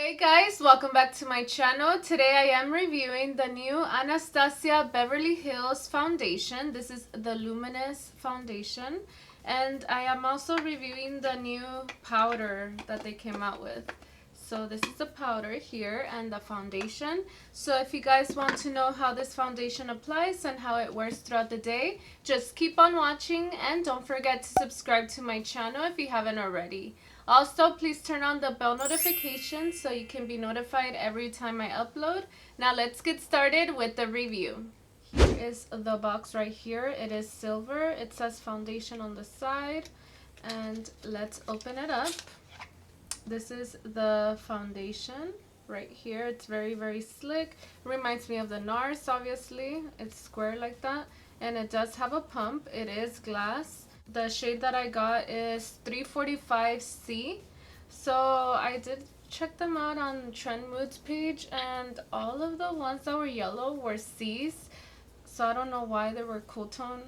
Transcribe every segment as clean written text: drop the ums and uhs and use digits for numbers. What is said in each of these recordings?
Hey guys, welcome back to my channel. Today I am reviewing the new Anastasia Beverly Hills foundation. This is the Luminous foundation. And I am also reviewing the new powder that they came out with. So this is the powder here and the foundation. So if you guys want to know how this foundation applies and how it wears throughout the day, just keep on watching and don't forget to subscribe to my channel if you haven't already. Also, please turn on the bell notification so you can be notified every time I upload. Now let's get started with the review. Here is the box right here. It is silver. It says foundation on the side. And let's open it up. This is the foundation right here. It's very, very slick. Reminds me of the NARS, obviously. It's square like that. And it does have a pump. It is glass. The shade that I got is 345C. So I did check them out on Trend Moods page, and all of the ones that were yellow were C's. So I don't know why they were cool tone,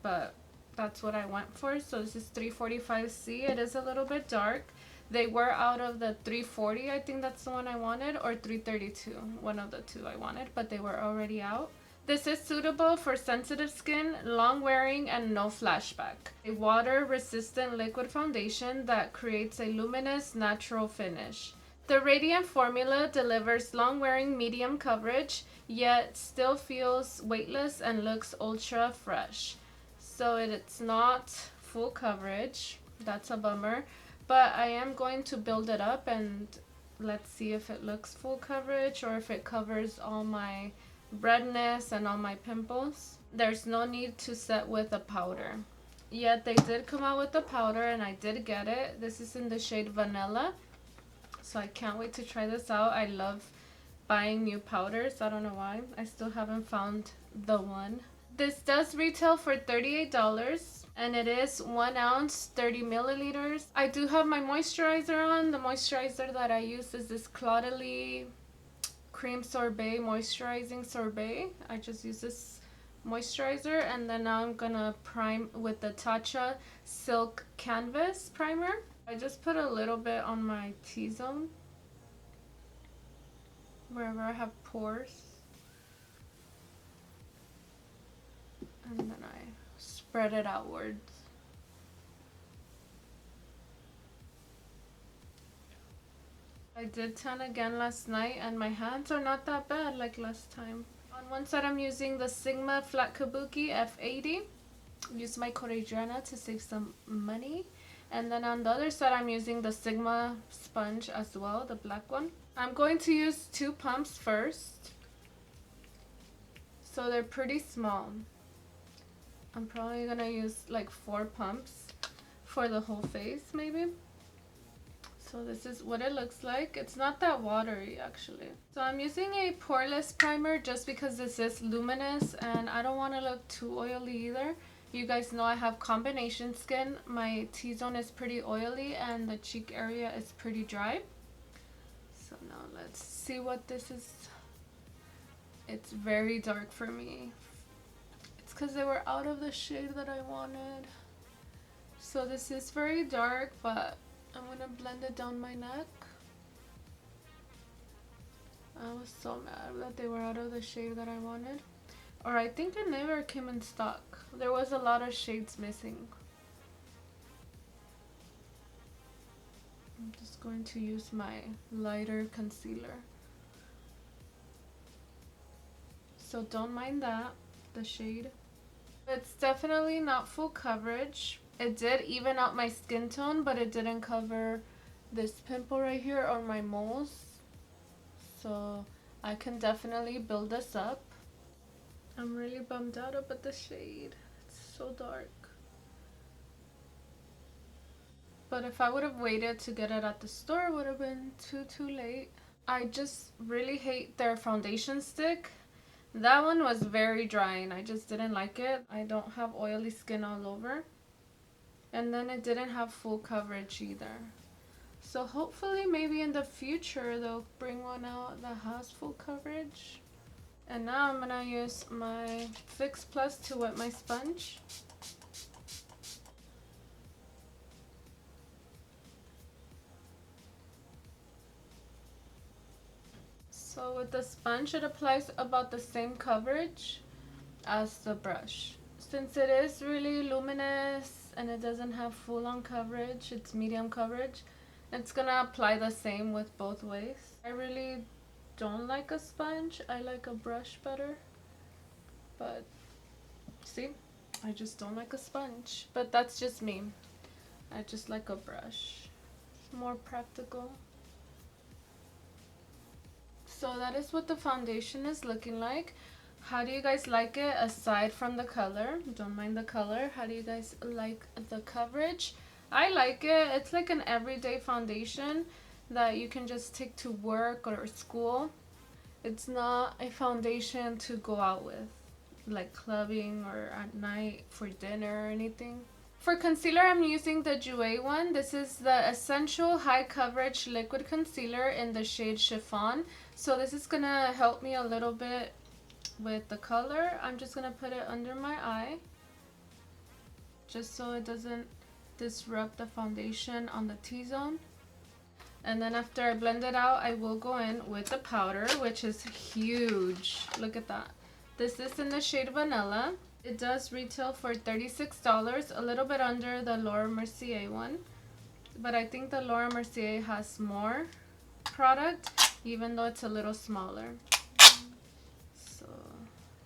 but that's what I went for. So this is 345C. It is a little bit dark. They were out of the 340, I think that's the one I wanted, or 332. One of the two I wanted, but they were already out. This is suitable for sensitive skin, long wearing, and no flashback. A water-resistant liquid foundation that creates a luminous, natural finish. The Radiant formula delivers long-wearing medium coverage, yet still feels weightless and looks ultra fresh. So it's not full coverage. That's a bummer. But I am going to build it up and let's see if it looks full coverage or if it covers all my redness and all my pimples. There's no need to set with a powder. Yet they did come out with the powder and I did get it. This is in the shade Vanilla. So I can't wait to try this out. I love buying new powders. I don't know why. I still haven't found the one. This does retail for $38. And it is 1 ounce, 30 milliliters. I do have my moisturizer on. The moisturizer that I use is this Colorete Cream Sorbet Moisturizing Sorbet. I just use this moisturizer. And then now I'm gonna prime with the Tatcha Silk Canvas Primer. I just put a little bit on my T-zone, wherever I have pores. And then I spread it outwards. I did tan again last night and my hands are not that bad like last time. On one side I'm using the Sigma Flat Kabuki F80. Use my code Adriana to save some money. And then on the other side I'm using the Sigma sponge as well, the black one. I'm going to use 2 pumps first. So they're pretty small. I'm probably gonna use like 4 pumps for the whole face maybe. So this is what it looks like. It's not that watery actually. So I'm using a poreless primer just because this is luminous and I don't want to look too oily either. You guys know I have combination skin. My T-zone is pretty oily and the cheek area is pretty dry. So now let's see what this is. It's very dark for me. Because they were out of the shade that I wanted. So this is very dark, but I'm gonna blend it down my neck. I was so mad that they were out of the shade that I wanted. Or I think it never came in stock. There was a lot of shades missing. I'm just going to use my lighter concealer. So don't mind that, the shade. It's definitely not full coverage. It did even out my skin tone, but it didn't cover this pimple right here or my moles. So I can definitely build this up. I'm really bummed out about the shade. It's so dark. But if I would have waited to get it at the store, it would have been too late. I just really hate their foundation stick. That one was very dry and I just didn't like it. I don't have oily skin all over. And then it didn't have full coverage either. So hopefully maybe in the future they'll bring one out that has full coverage. And now I'm gonna use my Fix Plus to wet my sponge. So with the sponge, it applies about the same coverage as the brush. Since it is really luminous and it doesn't have full-on coverage, it's medium coverage, it's gonna apply the same with both ways. I really don't like a sponge. I like a brush better. But see, I just don't like a sponge. But that's just me. I just like a brush. It's more practical. So that is what the foundation is looking like. How do you guys like it aside from the color? Don't mind the color. How do you guys like the coverage? I like it. It's like an everyday foundation that you can just take to work or school. It's not a foundation to go out with, like clubbing or at night for dinner or anything. For concealer, I'm using the Jouer one. This is the Essential High Coverage Liquid Concealer in the shade Chiffon. So this is gonna help me a little bit with the color. I'm just gonna put it under my eye, just so it doesn't disrupt the foundation on the T-zone. And then after I blend it out, I will go in with the powder, which is huge. Look at that. This is in the shade Vanilla. It does retail for $36, a little bit under the Laura Mercier one. But I think the Laura Mercier has more product, even though it's a little smaller. So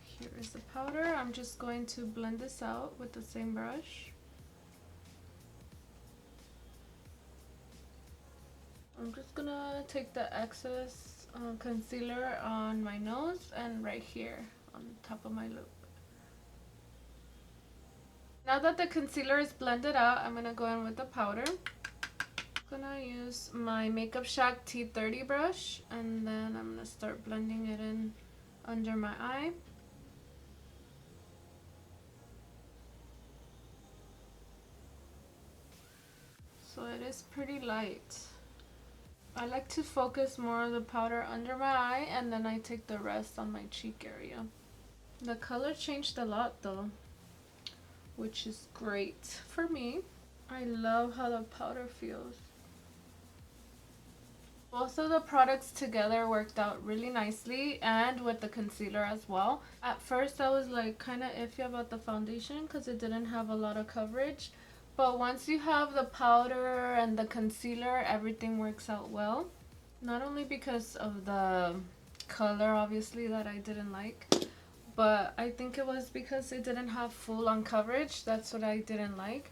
here is the powder. I'm just going to blend this out with the same brush. I'm just gonna take the excess concealer on my nose and right here on top of my loop. Now that the concealer is blended out, I'm gonna go in with the powder. I'm gonna use my Makeup Shack T30 brush, and then I'm gonna start blending it in under my eye. So it is pretty light. I like to focus more of the powder under my eye, and then I take the rest on my cheek area. The color changed a lot though, which is great for me. I love how the powder feels. Both of the products together worked out really nicely, and with the concealer as well. At first I was like kind of iffy about the foundation because it didn't have a lot of coverage. But once you have the powder and the concealer, everything works out well. Not only because of the color, obviously, that I didn't like, but I think it was because it didn't have full-on coverage. That's what I didn't like.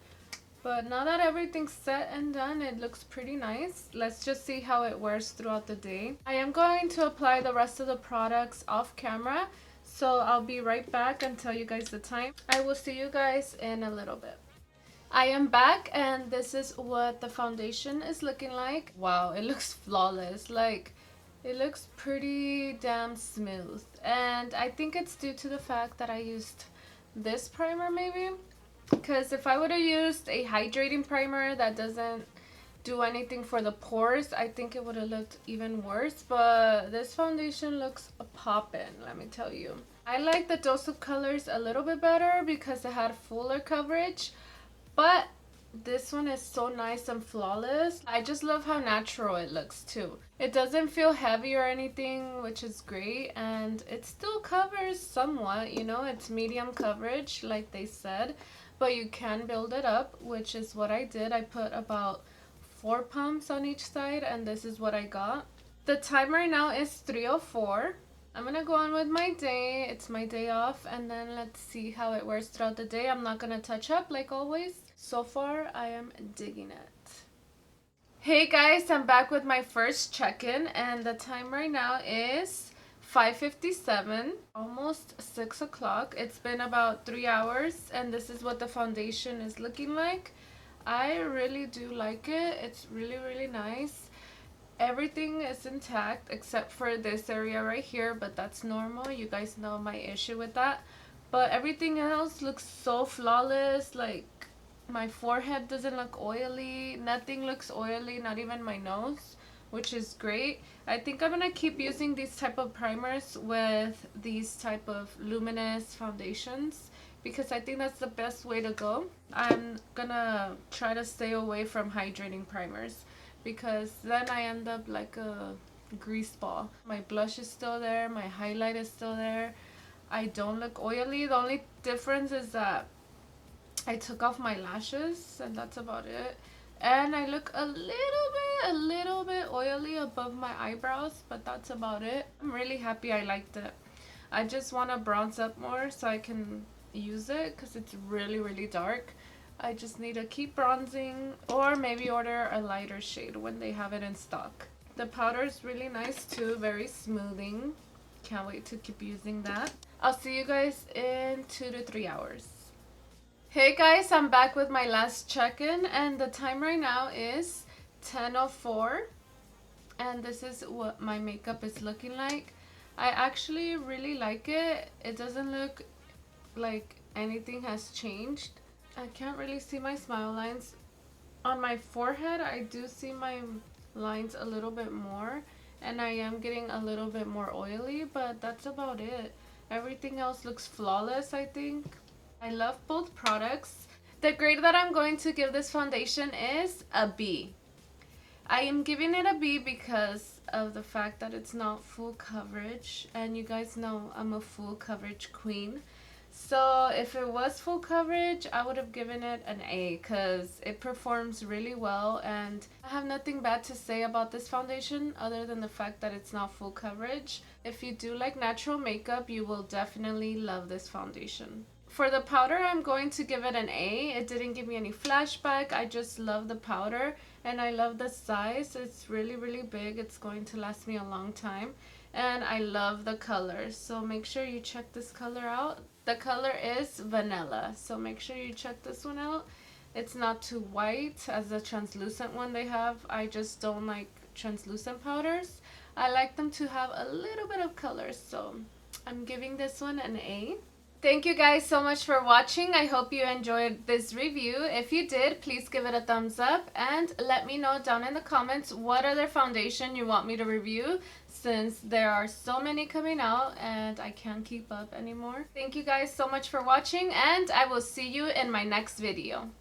But now that everything's set and done, it looks pretty nice. Let's just see how it wears throughout the day. I am going to apply the rest of the products off camera, so I'll be right back and tell you guys the time. I will see you guys in a little bit. I am back, and this is what the foundation is looking like. Wow, it looks flawless. Like, it looks pretty damn smooth. And I think it's due to the fact that I used this primer maybe. Because if I would have used a hydrating primer that doesn't do anything for the pores, I think it would have looked even worse. But this foundation looks poppin', let me tell you. I like the Dulce colors a little bit better because it had fuller coverage. But this one is so nice and flawless. I just love how natural it looks too. It doesn't feel heavy or anything, which is great. And it still covers somewhat, you know, it's medium coverage like they said. But you can build it up, which is what I did. I put about 4 pumps on each side, and this is what I got. The time right now is 3:04. I'm gonna go on with my day. It's my day off, and then let's see how it wears throughout the day. I'm not gonna touch up like always. So far, I am digging it. Hey guys, I'm back with my first check-in, and the time right now is 5:57, almost 6 o'clock. It's been about 3 hours, and this is what the foundation is looking like. I really do like it. It's really, really nice. Everything is intact except for this area right here, but that's normal. You guys know my issue with that. But everything else looks so flawless. Like, my forehead doesn't look oily. Nothing looks oily, not even my nose, which is great. I think I'm gonna keep using these type of primers with these type of luminous foundations because I think that's the best way to go. I'm gonna try to stay away from hydrating primers because then I end up like a grease ball. My blush is still there, my highlight is still there. I don't look oily. The only difference is that I took off my lashes, and that's about it. And I look a little bit oily above my eyebrows, but that's about it. I'm really happy I liked it. I just want to bronze up more so I can use it because it's really dark. I just need to keep bronzing, or maybe order a lighter shade when they have it in stock. The powder is really nice too, very smoothing. Can't wait to keep using that. I'll see you guys in 2 to 3 hours. Hey guys, I'm back with my last check-in, and the time right now is 10:04, and this is what my makeup is looking like. I actually really like it. It doesn't look like anything has changed. I can't really see my smile lines. On my forehead, I do see my lines a little bit more, and I am getting a little bit more oily, but that's about it. Everything else looks flawless, I think. I love both products. The grade that I'm going to give this foundation is a B. I am giving it a B because of the fact that it's not full coverage, and you guys know I'm a full coverage queen. So if it was full coverage, I would have given it an A because it performs really well, and I have nothing bad to say about this foundation other than the fact that it's not full coverage. If you do like natural makeup, you will definitely love this foundation. For the powder, I'm going to give it an A. It didn't give me any flashback. I just love the powder, and I love the size. It's really big. It's going to last me a long time. And I love the color, so make sure you check this color out. The color is vanilla, so make sure you check this one out. It's not too white as the translucent one they have. I just don't like translucent powders. I like them to have a little bit of color, so I'm giving this one an A. Thank you guys so much for watching. I hope you enjoyed this review. If you did, please give it a thumbs up and let me know down in the comments what other foundation you want me to review, since there are so many coming out and I can't keep up anymore. Thank you guys so much for watching, and I will see you in my next video.